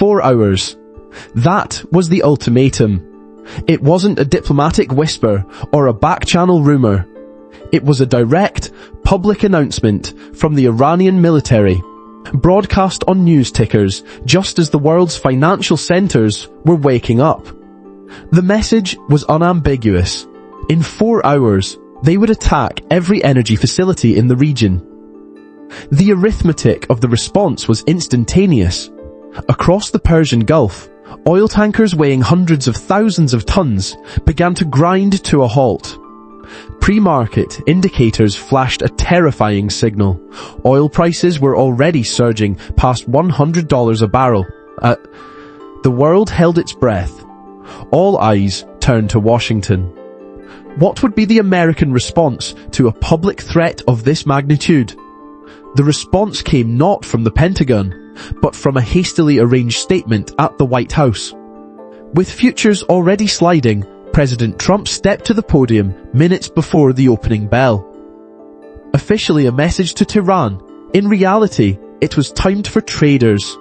24 hours. That was the ultimatum. It wasn't a diplomatic whisper or a back-channel rumor. It was a direct, public announcement from the Iranian military, broadcast on news tickers just as the world's financial centers were waking up. The message was unambiguous. In 4 hours, they would attack every energy facility in the region. The arithmetic of the response was instantaneous. Across the Persian Gulf, oil tankers weighing hundreds of thousands of tons began to grind to a halt. Pre-market indicators flashed a terrifying signal. Oil prices were already surging past $100 a barrel. The world held its breath. All eyes turned to Washington. What would be the American response to a public threat of this magnitude? The response came not from the Pentagon, but from a hastily arranged statement at the White House. With futures already sliding, President Trump stepped to the podium minutes before the opening bell. Officially a message to Tehran, in reality, it was timed for traders.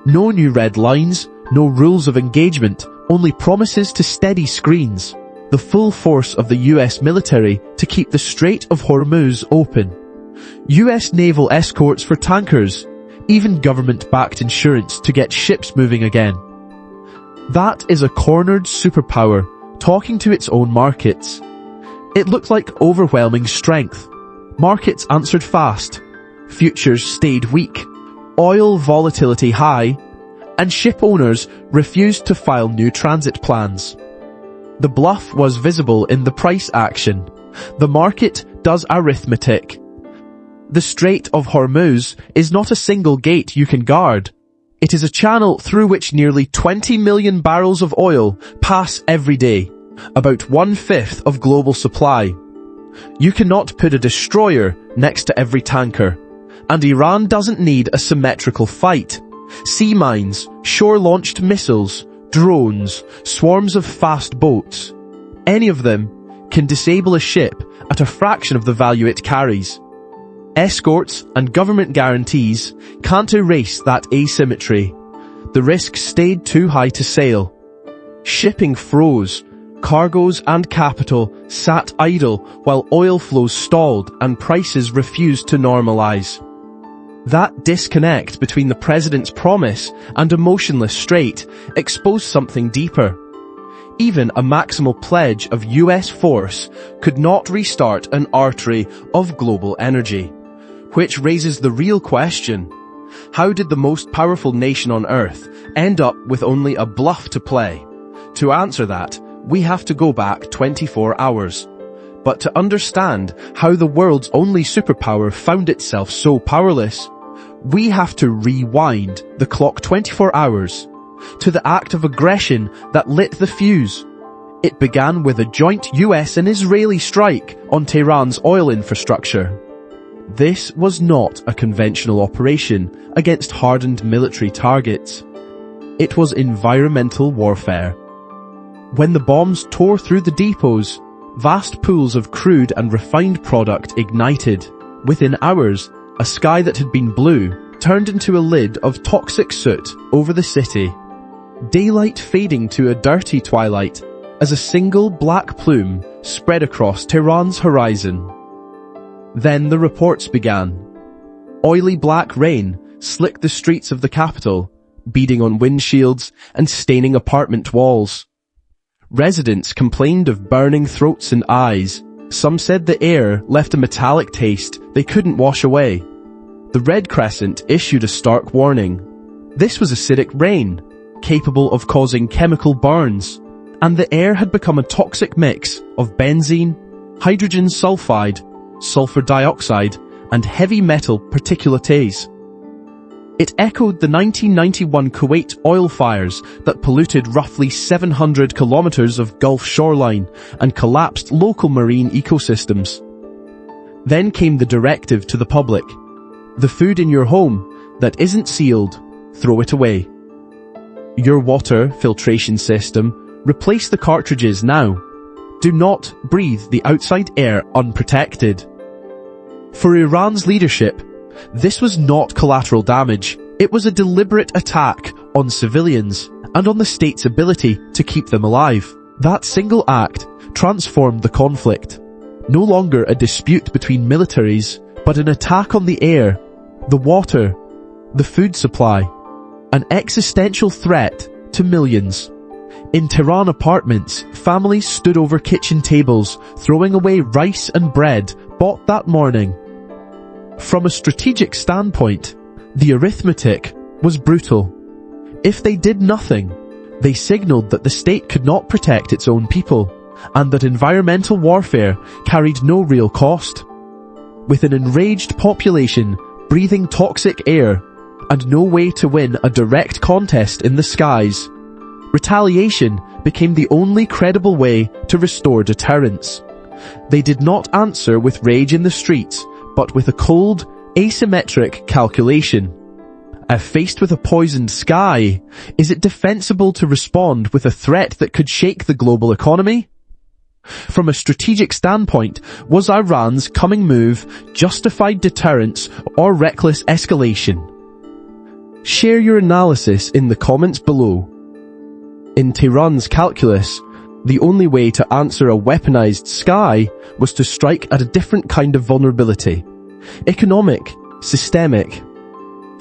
No new red lines, no rules of engagement, only promises to steady screens. The full force of the US military to keep the Strait of Hormuz open. US naval escorts for tankers, even government-backed insurance to get ships moving again. That is a cornered superpower talking to its own markets. It looked like overwhelming strength. Markets answered fast. Futures stayed weak. Oil volatility high. And ship owners refused to file new transit plans. The bluff was visible in the price action. The market does arithmetic. The Strait of Hormuz is not a single gate you can guard. It is a channel through which nearly 20 million barrels of oil pass every day, about 1/5 of global supply. You cannot put a destroyer next to every tanker, and Iran doesn't need a symmetrical fight. Sea mines, shore-launched missiles, drones, swarms of fast boats. Any of them can disable a ship at a fraction of the value it carries. Escorts and government guarantees can't erase that asymmetry. The risk stayed too high to sail. Shipping froze. Cargoes and capital sat idle while oil flows stalled and prices refused to normalize. That disconnect between the president's promise and a motionless strait exposed something deeper. Even a maximal pledge of US force could not restart an artery of global energy. Which raises the real question: how did the most powerful nation on Earth end up with only a bluff to play? To answer that, we have to go back 24 hours. But to understand how the world's only superpower found itself so powerless, we have to rewind the clock 24 hours to the act of aggression that lit the fuse. It began with a joint US and Israeli strike on Tehran's oil infrastructure. This was not a conventional operation against hardened military targets. It was environmental warfare. When the bombs tore through the depots, vast pools of crude and refined product ignited. Within hours, a sky that had been blue turned into a lid of toxic soot over the city. Daylight fading to a dirty twilight as a single black plume spread across Tehran's horizon. Then the reports began. Oily black rain slicked the streets of the capital, beading on windshields and staining apartment walls. Residents complained of burning throats and eyes. Some said the air left a metallic taste they couldn't wash away. The Red Crescent issued a stark warning. This was acidic rain, capable of causing chemical burns, and the air had become a toxic mix of benzene, hydrogen sulfide, sulfur dioxide, and heavy metal particulates. It echoed the 1991 Kuwait oil fires that polluted roughly 700 kilometers of Gulf shoreline and collapsed local marine ecosystems. Then came the directive to the public. The food in your home that isn't sealed, throw it away. Your water filtration system, replace the cartridges now. Do not breathe the outside air unprotected. For Iran's leadership, this was not collateral damage. It was a deliberate attack on civilians, and on the state's ability to keep them alive. That single act transformed the conflict. No longer a dispute between militaries, but an attack on the air, the water, the food supply, an existential threat to millions. In Tehran apartments, families stood over kitchen tables, throwing away rice and bread bought that morning. From a strategic standpoint, the arithmetic was brutal. If they did nothing, they signaled that the state could not protect its own people, and that environmental warfare carried no real cost. With an enraged population breathing toxic air, and no way to win a direct contest in the skies, retaliation became the only credible way to restore deterrence. They did not answer with rage in the streets, but with a cold, asymmetric calculation. If faced with a poisoned sky, is it defensible to respond with a threat that could shake the global economy? From a strategic standpoint, was Iran's coming move justified deterrence or reckless escalation? Share your analysis in the comments below. In Tehran's calculus, the only way to answer a weaponized sky was to strike at a different kind of vulnerability. Economic, systemic,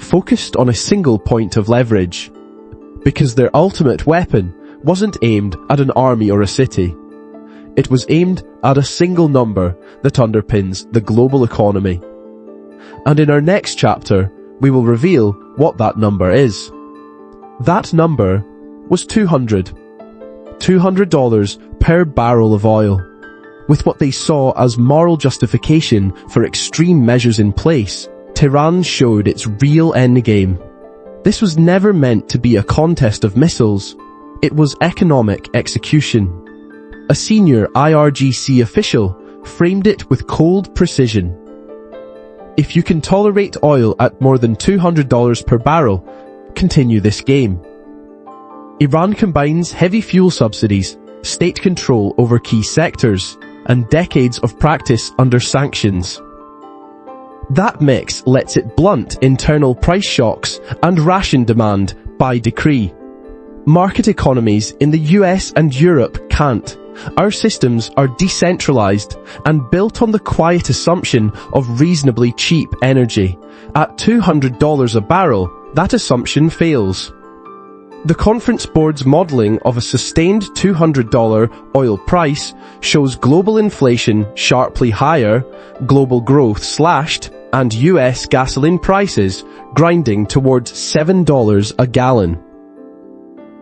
focused on a single point of leverage. Because their ultimate weapon wasn't aimed at an army or a city. It was aimed at a single number that underpins the global economy. And in our next chapter, we will reveal what that number is. That number was $200 per barrel of oil. With what they saw as moral justification for extreme measures in place, Tehran showed its real endgame. This was never meant to be a contest of missiles. It was economic execution. A senior IRGC official framed it with cold precision. If you can tolerate oil at more than $200 per barrel, continue this game. Iran combines heavy fuel subsidies, state control over key sectors, and decades of practice under sanctions. That mix lets it blunt internal price shocks and ration demand by decree. Market economies in the US and Europe can't. Our systems are decentralized and built on the quiet assumption of reasonably cheap energy. At $200 a barrel, that assumption fails. The Conference Board's modeling of a sustained $200 oil price shows global inflation sharply higher, global growth slashed, and US gasoline prices grinding towards $7 a gallon.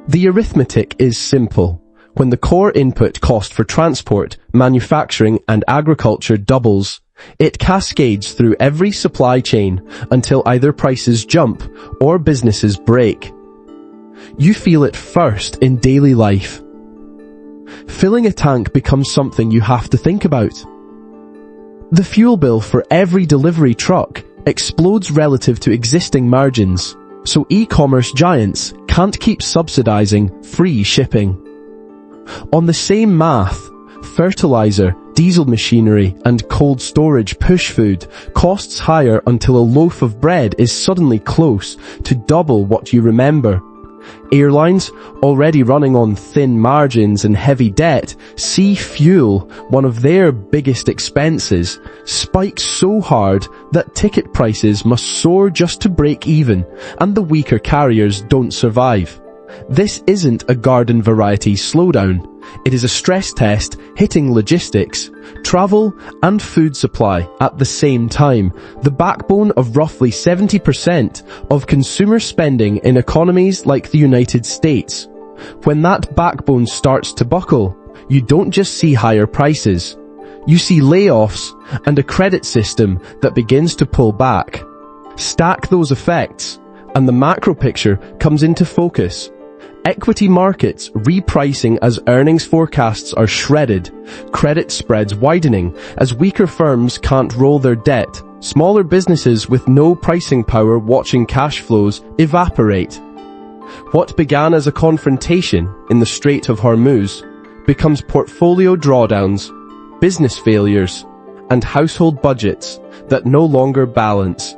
The arithmetic is simple. When the core input cost for transport, manufacturing, and agriculture doubles, it cascades through every supply chain until either prices jump or businesses break. You feel it first in daily life. Filling a tank becomes something you have to think about. The fuel bill for every delivery truck explodes relative to existing margins, so e-commerce giants can't keep subsidizing free shipping. On the same math, fertilizer, diesel machinery, and cold storage push food costs higher until a loaf of bread is suddenly close to double what you remember. Airlines, already running on thin margins and heavy debt, see fuel, one of their biggest expenses, spike so hard that ticket prices must soar just to break even, and the weaker carriers don't survive. This isn't a garden variety slowdown. It is a stress test hitting logistics, travel, and food supply at the same time, the backbone of roughly 70% of consumer spending in economies like the United States. When that backbone starts to buckle, you don't just see higher prices. You see layoffs and a credit system that begins to pull back. Stack those effects, and the macro picture comes into focus. Equity markets repricing as earnings forecasts are shredded, credit spreads widening as weaker firms can't roll their debt, smaller businesses with no pricing power watching cash flows evaporate. What began as a confrontation in the Strait of Hormuz becomes portfolio drawdowns, business failures, and household budgets that no longer balance.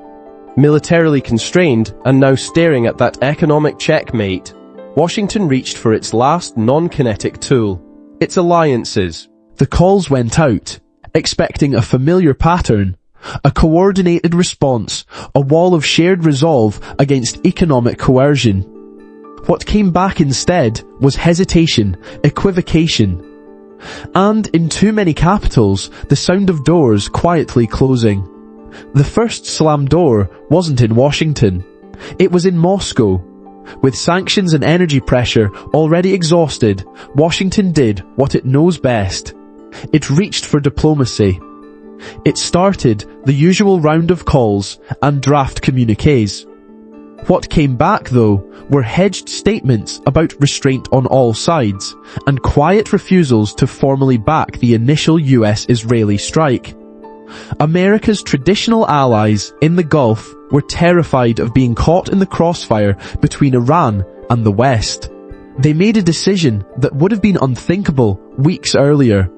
Militarily constrained and now staring at that economic checkmate, Washington reached for its last non-kinetic tool, its alliances. The calls went out, expecting a familiar pattern, a coordinated response, a wall of shared resolve against economic coercion. What came back instead was hesitation, equivocation, and in too many capitals, the sound of doors quietly closing. The first slammed door wasn't in Washington. It was in Moscow. With sanctions and energy pressure already exhausted, Washington did what it knows best. It reached for diplomacy. It started the usual round of calls and draft communiques. What came back, though, were hedged statements about restraint on all sides, and quiet refusals to formally back the initial US-Israeli strike. America's traditional allies in the Gulf were terrified of being caught in the crossfire between Iran and the West. They made a decision that would have been unthinkable weeks earlier.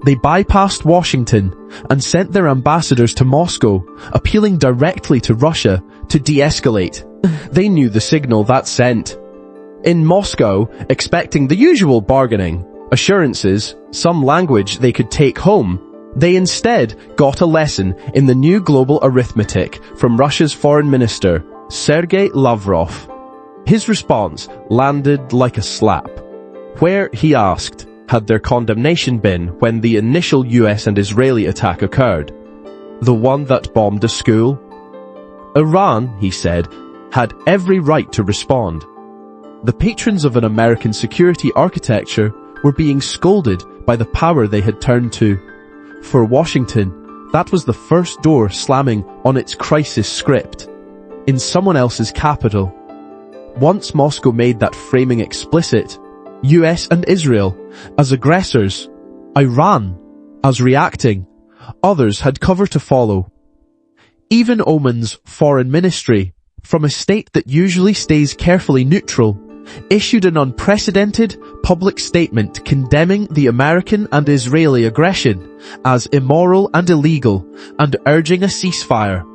They bypassed Washington and sent their ambassadors to Moscow, appealing directly to Russia to de-escalate. They knew the signal that sent. In Moscow, expecting the usual bargaining, assurances, some language they could take home, they instead got a lesson in the new global arithmetic from Russia's foreign minister, Sergei Lavrov. His response landed like a slap, where he asked, had their condemnation been when the initial US and Israeli attack occurred? The one that bombed a school? Iran, he said, had every right to respond. The patrons of an American security architecture were being scolded by the power they had turned to. For Washington, that was the first door slamming on its crisis script, in someone else's capital. Once Moscow made that framing explicit, US and Israel as aggressors, Iran as reacting, others had cover to follow. Even Oman's foreign ministry, from a state that usually stays carefully neutral, issued an unprecedented public statement condemning the American and Israeli aggression as immoral and illegal and urging a ceasefire.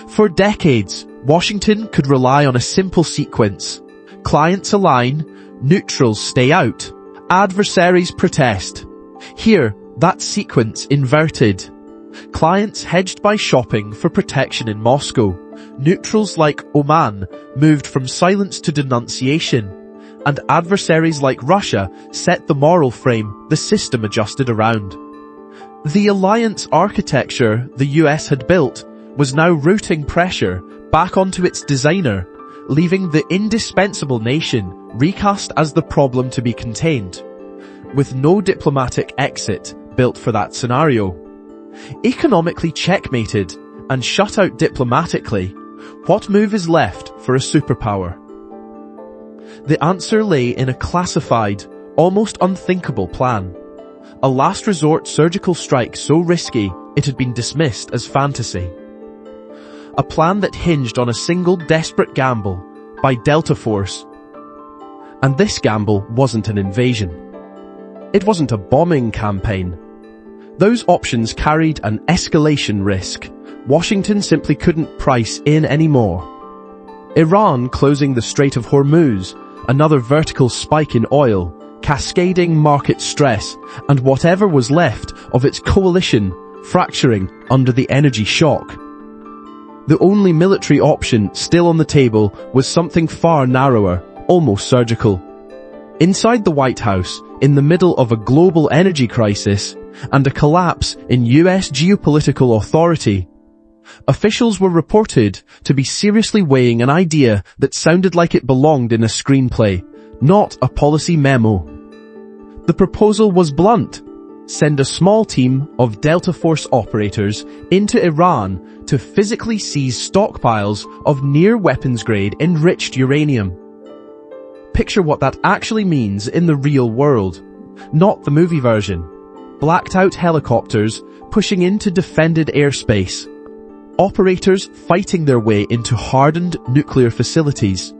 For decades, Washington could rely on a simple sequence. Clients align, neutrals stay out, adversaries protest. Here, that sequence inverted. Clients hedged by shopping for protection in Moscow. Neutrals like Oman moved from silence to denunciation, and adversaries like Russia set the moral frame the system adjusted around. The alliance architecture the US had built was now routing pressure back onto its designer, leaving the indispensable nation recast as the problem to be contained, with no diplomatic exit built for that scenario. Economically checkmated and shut out diplomatically, what move is left for a superpower? The answer lay in a classified, almost unthinkable plan. A last resort surgical strike so risky it had been dismissed as fantasy. A plan that hinged on a single desperate gamble by Delta Force. And this gamble wasn't an invasion. It wasn't a bombing campaign. Those options carried an escalation risk Washington simply couldn't price in anymore. Iran closing the Strait of Hormuz, another vertical spike in oil, cascading market stress, and whatever was left of its coalition fracturing under the energy shock. The only military option still on the table was something far narrower, almost surgical. Inside the White House, in the middle of a global energy crisis and a collapse in US geopolitical authority, officials were reported to be seriously weighing an idea that sounded like it belonged in a screenplay, not a policy memo. The proposal was blunt. Send a small team of Delta Force operators into Iran to physically seize stockpiles of near-weapons-grade enriched uranium. Picture what that actually means in the real world, not the movie version. Blacked-out helicopters pushing into defended airspace. Operators fighting their way into hardened nuclear facilities,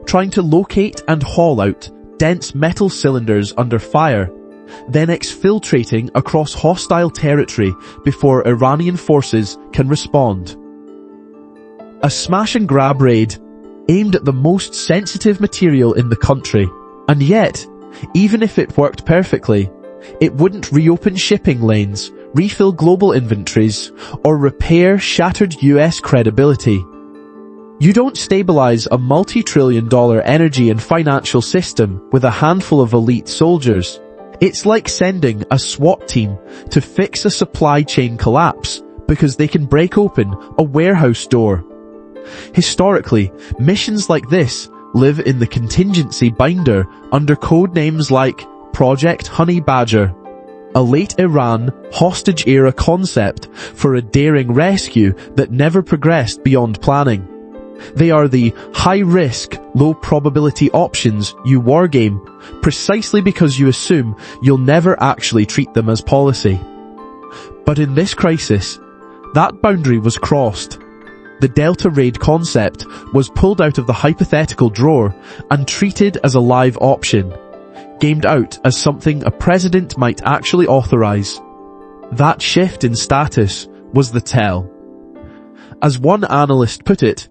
trying to locate and haul out dense metal cylinders under fire, then exfiltrating across hostile territory before Iranian forces can respond. A smash-and-grab raid aimed at the most sensitive material in the country. And yet, even if it worked perfectly, it wouldn't reopen shipping lanes, refill global inventories, or repair shattered US credibility. You don't stabilize a multi-trillion-dollar energy and financial system with a handful of elite soldiers. It's like sending a SWAT team to fix a supply chain collapse because they can break open a warehouse door. Historically, missions like this live in the contingency binder under code names like Project Honey Badger, a late Iran hostage-era concept for a daring rescue that never progressed beyond planning. They are the high-risk, low-probability options you wargame precisely because you assume you'll never actually treat them as policy. But in this crisis, that boundary was crossed. The Delta Raid concept was pulled out of the hypothetical drawer and treated as a live option, gamed out as something a president might actually authorize. That shift in status was the tell. As one analyst put it,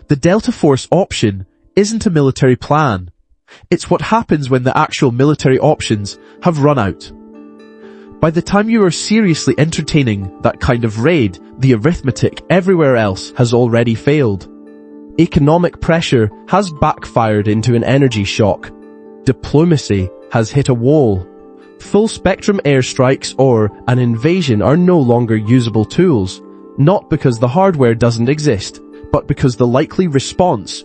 the Delta Force option isn't a military plan. It's what happens when the actual military options have run out. By the time you are seriously entertaining that kind of raid, the arithmetic everywhere else has already failed. Economic pressure has backfired into an energy shock. Diplomacy has hit a wall. Full-spectrum airstrikes or an invasion are no longer usable tools, not because the hardware doesn't exist, but because the likely response,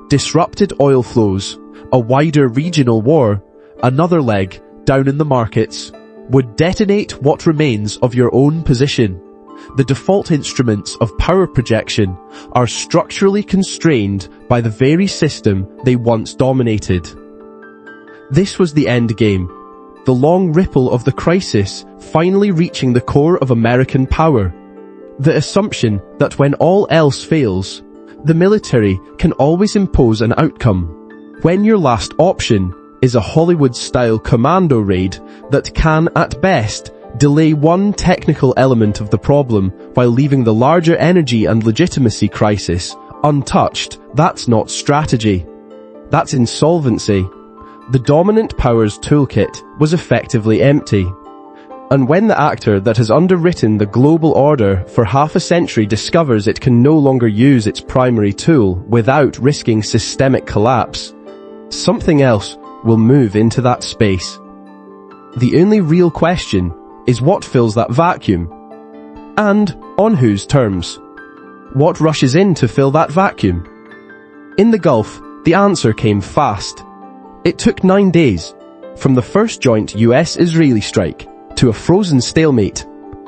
disrupted oil flows, a wider regional war, another leg down in the markets, would detonate what remains of your own position. The default instruments of power projection are structurally constrained by the very system they once dominated. This was the end game, the long ripple of the crisis finally reaching the core of American power. The assumption that when all else fails, the military can always impose an outcome. When your last option is a Hollywood-style commando raid that can, at best, delay one technical element of the problem while leaving the larger energy and legitimacy crisis untouched, that's not strategy. That's insolvency. The dominant power's toolkit was effectively empty. And when the actor that has underwritten the global order for half a century discovers it can no longer use its primary tool without risking systemic collapse, something else will move into that space. The only real question is what fills that vacuum, and on whose terms. What rushes in to fill that vacuum? In the Gulf, the answer came fast. It took 9 days, from the first joint US-Israeli strike to a frozen stalemate,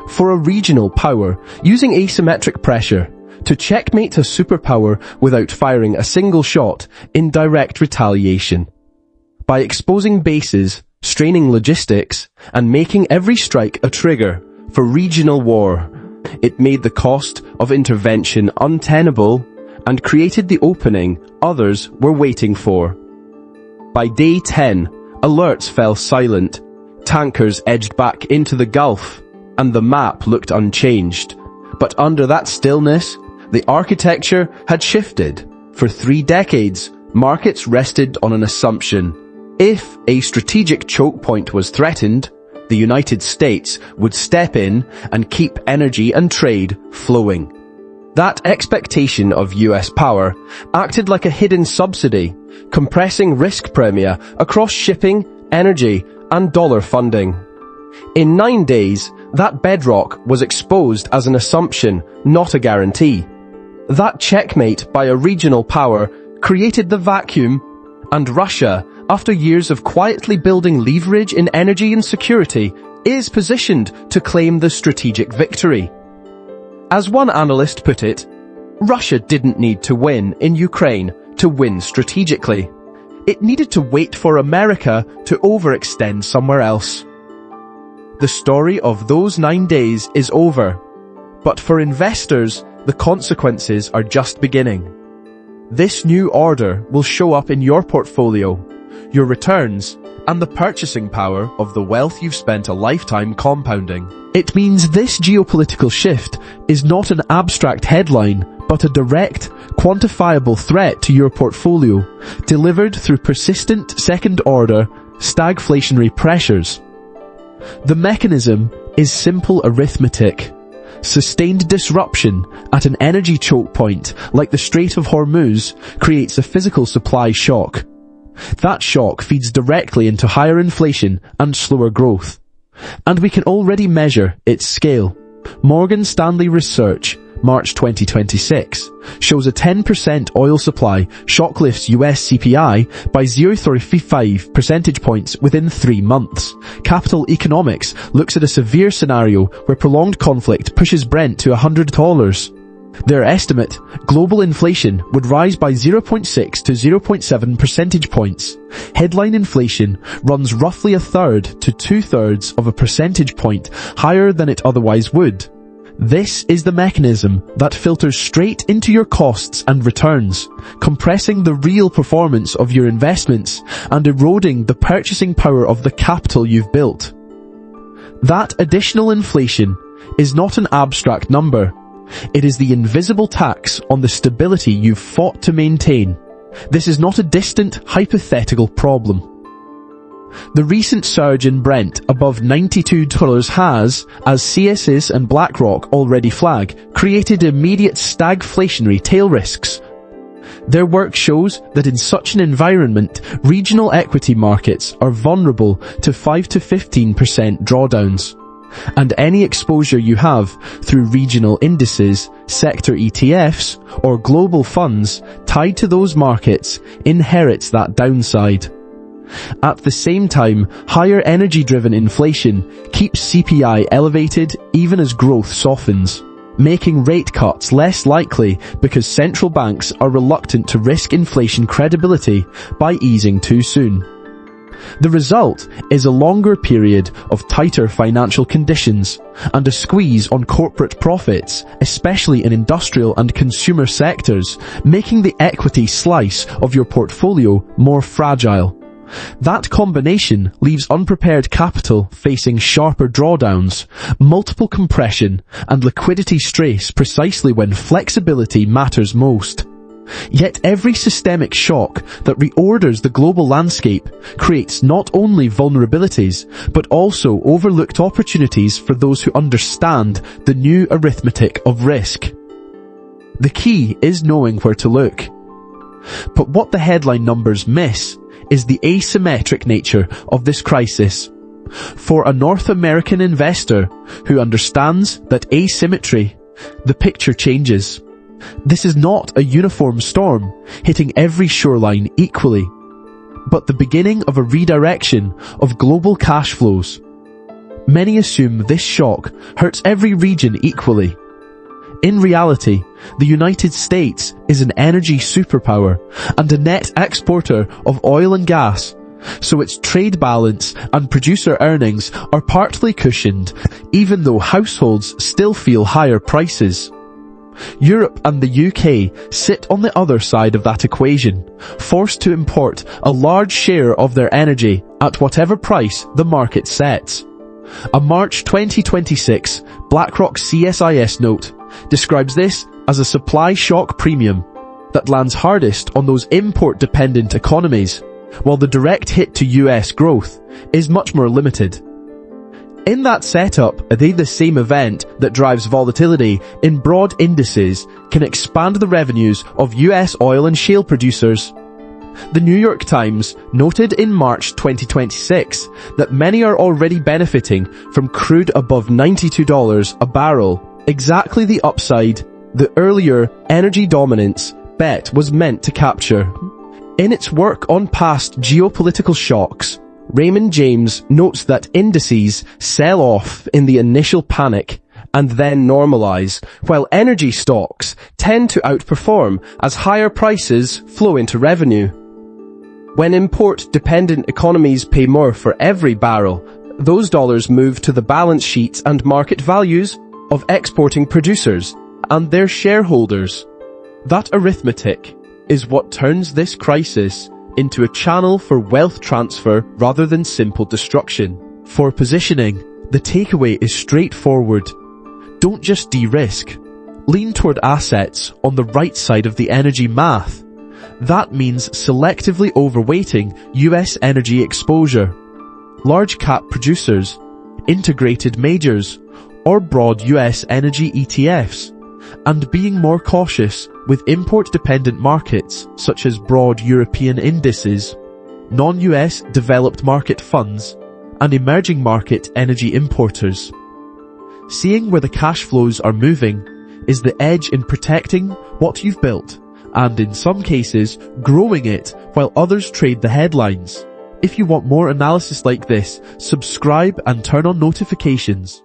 for a regional power using asymmetric pressure to checkmate a superpower without firing a single shot in direct retaliation. By exposing bases, straining logistics, and making every strike a trigger for regional war, it made the cost of intervention untenable and created the opening others were waiting for. By day 10, alerts fell silent, tankers edged back into the Gulf, and the map looked unchanged. But under that stillness, the architecture had shifted. For 3 decades, markets rested on an assumption. If a strategic chokepoint was threatened, the United States would step in and keep energy and trade flowing. That expectation of US power acted like a hidden subsidy, compressing risk premia across shipping, energy, and dollar funding. In 9 days, that bedrock was exposed as an assumption, not a guarantee. That checkmate by a regional power created the vacuum, and Russia, after years of quietly building leverage in energy and security, is positioned to claim the strategic victory. As one analyst put it, Russia didn't need to win in Ukraine to win strategically. It needed to wait for America to overextend somewhere else. The story of those 9 days is over, but for investors, the consequences are just beginning. This new order will show up in your portfolio, your returns, and the purchasing power of the wealth you've spent a lifetime compounding. It means this geopolitical shift is not an abstract headline, but a direct, quantifiable threat to your portfolio, delivered through persistent second-order, stagflationary pressures. The mechanism is simple arithmetic. Sustained disruption at an energy choke point like the Strait of Hormuz creates a physical supply shock. That shock feeds directly into higher inflation and slower growth. And we can already measure its scale. Morgan Stanley research, March 2026, shows a 10% oil supply shocklifts US CPI by 0.35 percentage points within 3 months. Capital Economics looks at a severe scenario where prolonged conflict pushes Brent to $100. Their estimate, global inflation would rise by 0.6 to 0.7 percentage points. Headline inflation runs roughly 1/3 to 2/3 of a percentage point higher than it otherwise would. This is the mechanism that filters straight into your costs and returns, compressing the real performance of your investments and eroding the purchasing power of the capital you've built. That additional inflation is not an abstract number. It is the invisible tax on the stability you've fought to maintain. This is not a distant, hypothetical problem. The recent surge in Brent above $92 has, as CSIS and BlackRock already flag, created immediate stagflationary tail risks. Their work shows that in such an environment, regional equity markets are vulnerable to 5 to 15% drawdowns. And any exposure you have through regional indices, sector ETFs, or global funds tied to those markets inherits that downside. At the same time, higher energy-driven inflation keeps CPI elevated even as growth softens, making rate cuts less likely because central banks are reluctant to risk inflation credibility by easing too soon. The result is a longer period of tighter financial conditions and a squeeze on corporate profits, especially in industrial and consumer sectors, making the equity slice of your portfolio more fragile. That combination leaves unprepared capital facing sharper drawdowns, multiple compression, and liquidity stress precisely when flexibility matters most. Yet every systemic shock that reorders the global landscape creates not only vulnerabilities, but also overlooked opportunities for those who understand the new arithmetic of risk. The key is knowing where to look. But what the headline numbers miss is the asymmetric nature of this crisis. For a North American investor who understands that asymmetry, the picture changes. This is not a uniform storm hitting every shoreline equally, but the beginning of a redirection of global cash flows. Many assume this shock hurts every region equally. In reality, the United States is an energy superpower and a net exporter of oil and gas, so its trade balance and producer earnings are partly cushioned, even though households still feel higher prices. Europe and the UK sit on the other side of that equation, forced to import a large share of their energy at whatever price the market sets. A March 2026 BlackRock CSIS note describes this as a supply shock premium that lands hardest on those import-dependent economies, while the direct hit to US growth is much more limited. In that setup, the same event that drives volatility in broad indices can expand the revenues of US oil and shale producers. The New York Times noted in March 2026 that many are already benefiting from crude above $92 a barrel, exactly the upside the earlier energy dominance bet was meant to capture. In its work on past geopolitical shocks, Raymond James notes that indices sell off in the initial panic and then normalize, while energy stocks tend to outperform as higher prices flow into revenue. When import-dependent economies pay more for every barrel, those dollars move to the balance sheets and market values of exporting producers and their shareholders. That arithmetic is what turns this crisis into a channel for wealth transfer rather than simple destruction. For positioning, the takeaway is straightforward. Don't just de-risk. Lean toward assets on the right side of the energy math. That means selectively overweighting US energy exposure, large cap producers, integrated majors, or broad US energy ETFs, and being more cautious with import-dependent markets such as broad European indices, non-US developed market funds, and emerging market energy importers. Seeing where the cash flows are moving is the edge in protecting what you've built, and in some cases, growing it while others trade the headlines. If you want more analysis like this, subscribe and turn on notifications.